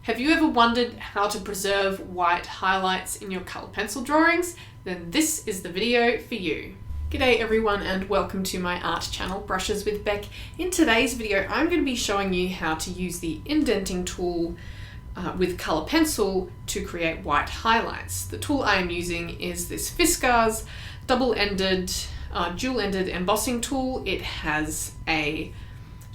Have you ever wondered how to preserve white highlights in your colour pencil drawings? Then this is the video for you. G'day everyone and welcome to my art channel, Brushes with Beck. In today's video, I'm going to be showing you how to use the indenting tool with colour pencil to create white highlights. The tool I am using is this Whiskers double-ended, dual-ended embossing tool. It has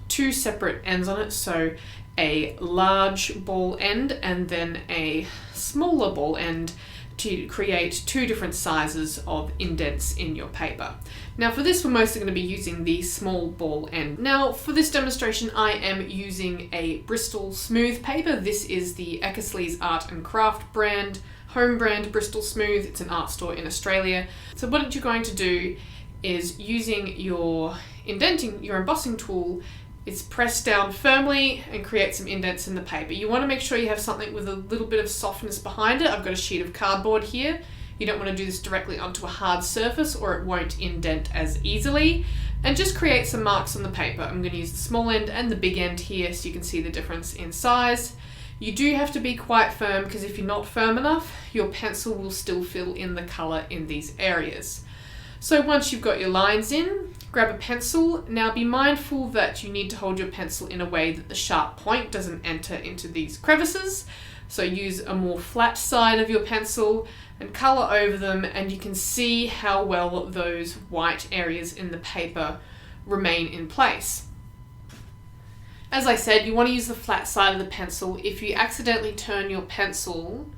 two separate ends on it, so a large ball end and then a smaller ball end to create two different sizes of indents in your paper. Now for this, we're mostly going to be using the small ball end. Now for this demonstration, I am using a Bristol smooth paper. This is the Eckersley's Art and Craft brand, home brand Bristol Smooth. It's an art store in Australia. So what you're going to do is, using your embossing tool, is press down firmly and create some indents in the paper. You want to make sure you have something with a little bit of softness behind it. I've got a sheet of cardboard here. You don't want to do this directly onto a hard surface or it won't indent as easily. And just create some marks on the paper. I'm going to use the small end and the big end here so you can see the difference in size. You do have to be quite firm, because if you're not firm enough, your pencil will still fill in the colour in these areas. So once you've got your lines in, grab a pencil. Now be mindful that you need to hold your pencil in a way that the sharp point doesn't enter into these crevices. So use a more flat side of your pencil and colour over them, and you can see how well those white areas in the paper remain in place. As I said, you want to use the flat side of the pencil. If you accidentally turn your pencil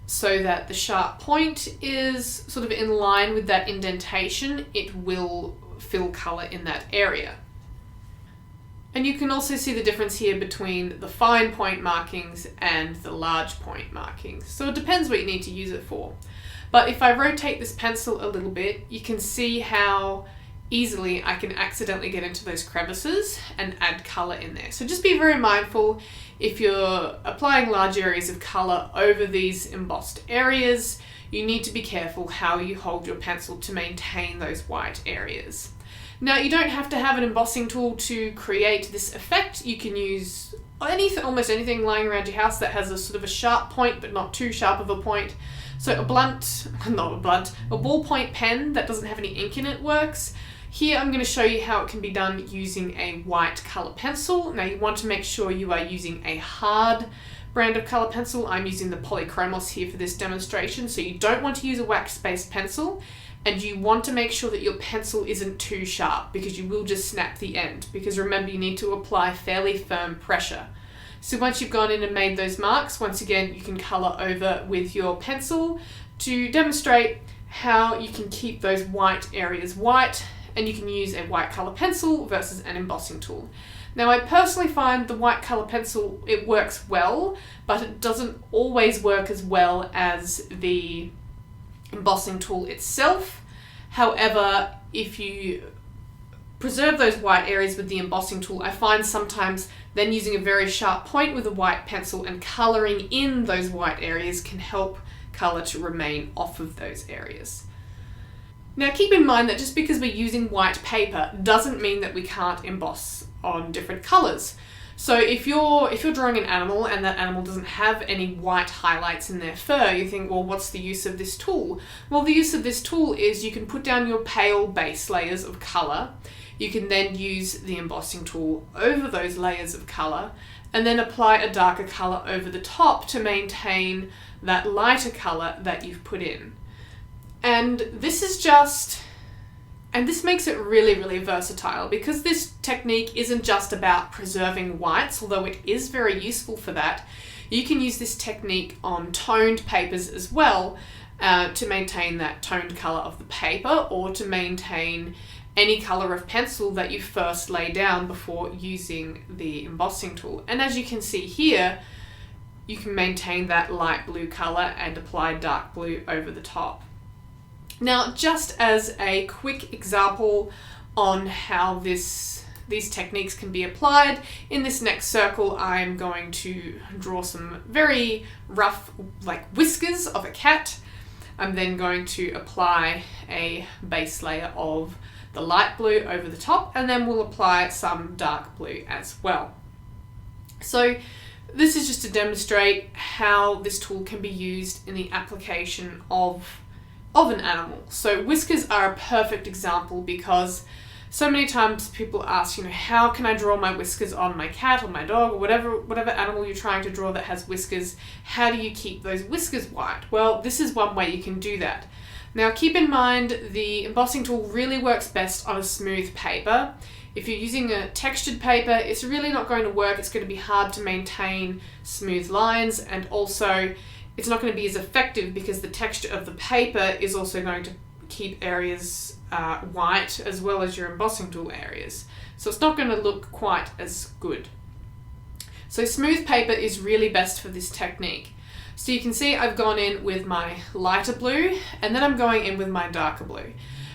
so that the sharp point is sort of in line with that indentation, it will fill colour in that area. And you can also see the difference here between the fine point markings and the large point markings. So it depends what you need to use it for. But if I rotate this pencil a little bit, you can see how easily I can accidentally get into those crevices and add colour in there. So just be very mindful if you're applying large areas of colour over these embossed areas. You need to be careful how you hold your pencil to maintain those white areas. Now you don't have to have an embossing tool to create this effect. You can use almost anything lying around your house that has a sort of a sharp point but not too sharp of a point. So a ballpoint pen that doesn't have any ink in it works. Here I'm going to show you how it can be done using a white colour pencil. Now you want to make sure you are using a hard brand of colour pencil. I'm using the Polychromos here for this demonstration, so you don't want to use a wax-based pencil, and you want to make sure that your pencil isn't too sharp, because you will just snap the end, because remember, you need to apply fairly firm pressure. So once you've gone in and made those marks, once again you can colour over with your pencil to demonstrate how you can keep those white areas white, and you can use a white colour pencil versus an embossing tool. Now I personally find the white colour pencil, it works well, but it doesn't always work as well as the embossing tool itself. However, if you preserve those white areas with the embossing tool, I find sometimes then using a very sharp point with a white pencil and colouring in those white areas can help colour to remain off of those areas. Now keep in mind that just because we're using white paper doesn't mean that we can't emboss on different colours. So if you're drawing an animal and that animal doesn't have any white highlights in their fur, you think, well, what's the use of this tool? Well, the use of this tool is you can put down your pale base layers of colour. You can then use the embossing tool over those layers of colour and then apply a darker colour over the top to maintain that lighter colour that you've put in. And this makes it really, really versatile, because this technique isn't just about preserving whites, although it is very useful for that. You can use this technique on toned papers as well, to maintain that toned colour of the paper, or to maintain any colour of pencil that you first lay down before using the embossing tool. And as you can see here, you can maintain that light blue colour and apply dark blue over the top. Now, just as a quick example on how these techniques can be applied, in this next circle I'm going to draw some very rough, like whiskers of a cat. I'm then going to apply a base layer of the light blue over the top, and then we'll apply some dark blue as well. So This is just to demonstrate how this tool can be used in the application of an animal. So whiskers are a perfect example because so many times people ask, how can I draw my whiskers on my cat or my dog or whatever animal you're trying to draw that has whiskers? How do you keep those whiskers white? Well, this is one way you can do that. Now keep in mind the embossing tool really works best on a smooth paper. If you're using a textured paper, it's really not going to work. It's going to be hard to maintain smooth lines, and also it's not going to be as effective because the texture of the paper is also going to keep areas white as well as your embossing tool areas. So it's not going to look quite as good. So smooth paper is really best for this technique. So you can see I've gone in with my lighter blue and then I'm going in with my darker blue.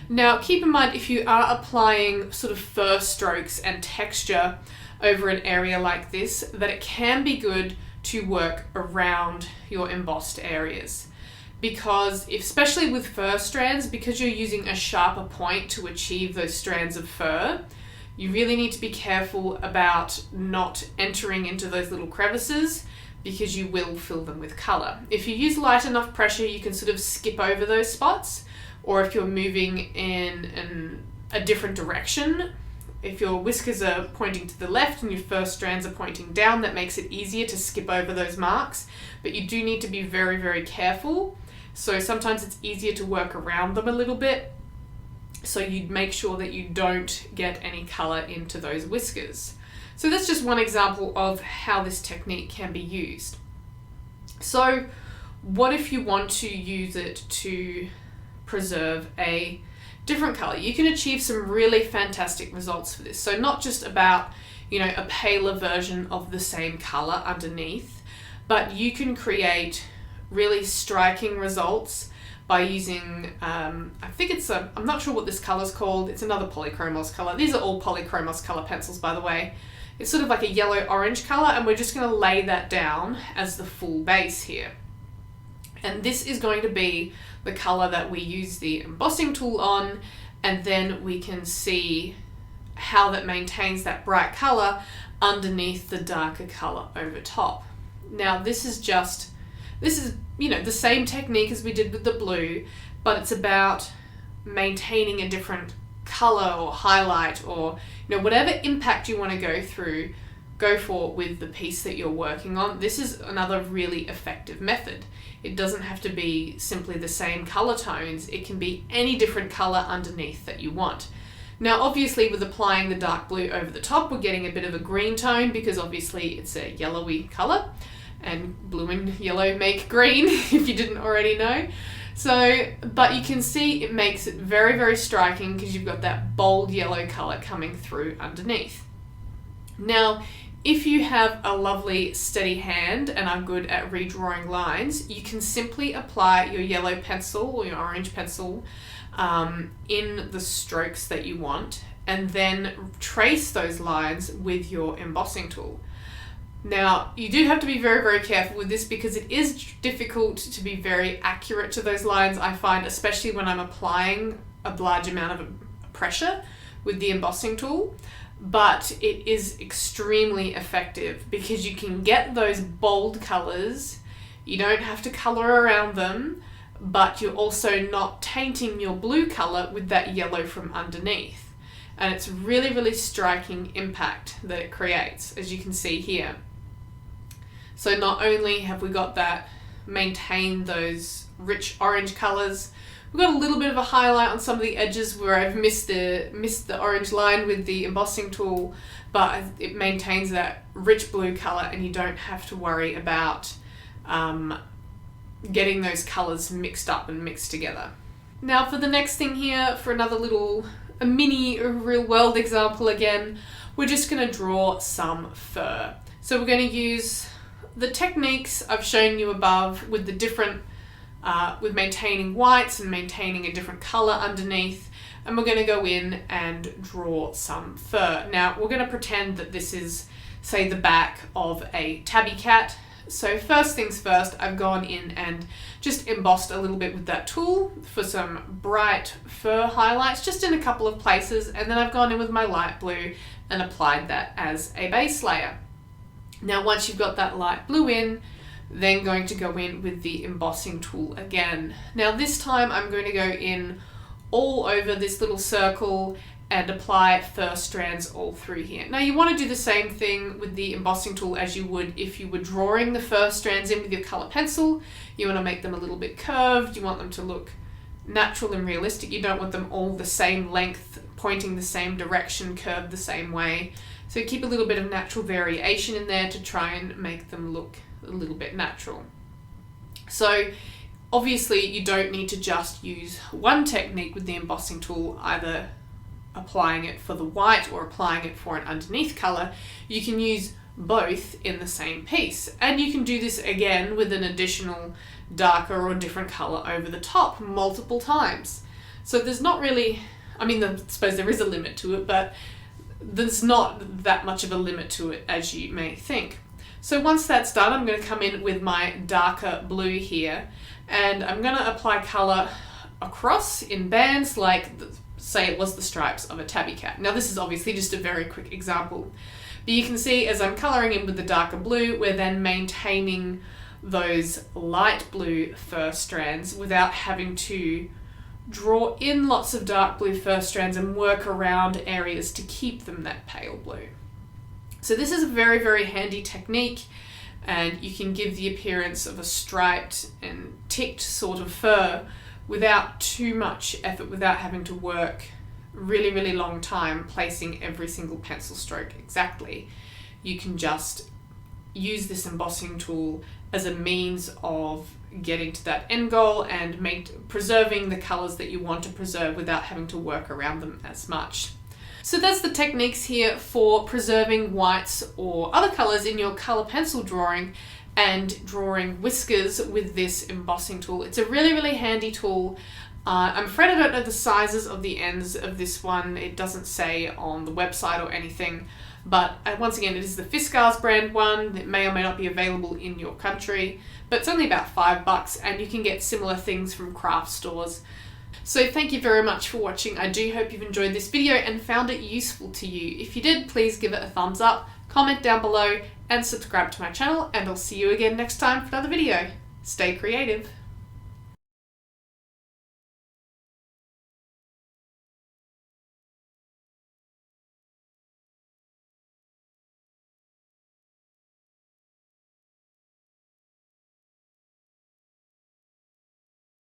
Now keep in mind, if you are applying sort of fur strokes and texture over an area like this, that it can be good to work around your embossed areas. Because especially with fur strands, because you're using a sharper point to achieve those strands of fur, you really need to be careful about not entering into those little crevices because you will fill them with colour. If you use light enough pressure, you can sort of skip over those spots. Or if you're moving in a different direction, if your whiskers are pointing to the left and your fur strands are pointing down, that makes it easier to skip over those marks. But you do need to be very, very careful. So sometimes it's easier to work around them a little bit. So you'd make sure that you don't get any colour into those whiskers. So that's just one example of how this technique can be used. So what if you want to use it to preserve a different color? You can achieve some really fantastic results for this. So not just about, a paler version of the same color underneath, but you can create really striking results by using, I'm not sure what this color is called. It's another polychromos color. These are all polychromos color pencils, by the way. It's sort of like a yellow-orange color, and we're just going to lay that down as the full base here. And this is going to be the color that we use the embossing tool on, and then we can see how that maintains that bright color underneath the darker color over top. Now this is the same technique as we did with the blue, but it's about maintaining a different color or highlight or whatever impact you want to go for with the piece that you're working on. This is another really effective method. It doesn't have to be simply the same color tones. It can be any different color underneath that you want. Now obviously with applying the dark blue over the top, we're getting a bit of a green tone because obviously it's a yellowy color, and blue and yellow make green if you didn't already know. So, but you can see it makes it very, very striking because you've got that bold yellow color coming through underneath. Now, if you have a lovely steady hand and are good at redrawing lines, you can simply apply your yellow pencil or your orange pencil in the strokes that you want, and then trace those lines with your embossing tool. Now, you do have to be very, very careful with this because it is difficult to be very accurate to those lines, I find, especially when I'm applying a large amount of pressure with the embossing tool. But it is extremely effective because you can get those bold colors. You don't have to color around them, but you're also not tainting your blue color with that yellow from underneath. And it's really, really striking impact that it creates, as you can see here. So not only have we got that, maintain those rich orange colors, we've got a little bit of a highlight on some of the edges where I've missed the orange line with the embossing tool, but it maintains that rich blue color and you don't have to worry about getting those colors mixed up and mixed together. Now for the next thing here, for another a mini real world example again, we're just going to draw some fur. So we're going to use the techniques I've shown you above with the different with maintaining whites and maintaining a different color underneath, and we're going to go in and draw some fur. Now we're going to pretend that this is, say, the back of a tabby cat. So first things first, I've gone in and just embossed a little bit with that tool for some bright fur highlights, just in a couple of places, and then I've gone in with my light blue and applied that as a base layer. Now once you've got that light blue in, then going to go in with the embossing tool again. Now this time I'm going to go in all over this little circle and apply fur strands all through here. Now you want to do the same thing with the embossing tool as you would if you were drawing the fur strands in with your colour pencil. You want to make them a little bit curved, you want them to look natural and realistic. You don't want them all the same length, pointing the same direction, curved the same way. So keep a little bit of natural variation in there to try and make them look a little bit natural. So obviously you don't need to just use one technique with the embossing tool, either applying it for the white or applying it for an underneath colour. You can use both in the same piece, and you can do this again with an additional darker or different colour over the top multiple times. So there's not really, I suppose there is a limit to it, but there's not that much of a limit to it as you may think. So once that's done, I'm going to come in with my darker blue here, and I'm going to apply colour across in bands like say it was the stripes of a tabby cat. Now this is obviously just a very quick example, but you can see as I'm colouring in with the darker blue, we're then maintaining those light blue fur strands without having to draw in lots of dark blue fur strands and work around areas to keep them that pale blue. So this is a very, very handy technique, and you can give the appearance of a striped and ticked sort of fur without too much effort, without having to work really, really long time placing every single pencil stroke exactly. You can just use this embossing tool as a means of getting to that end goal and preserving the colours that you want to preserve without having to work around them as much. So that's the techniques here for preserving whites or other colours in your colour pencil drawing and drawing whiskers with this embossing tool. It's a really, really handy tool. I'm afraid I don't know the sizes of the ends of this one. It doesn't say on the website or anything, but once again, it is the Whiskers brand one. It may or may not be available in your country, but it's only about $5 and you can get similar things from craft stores. So thank you very much for watching. I do hope you've enjoyed this video and found it useful to you. If you did, please give it a thumbs up, comment down below, and subscribe to my channel, and I'll see you again next time for another video. Stay creative.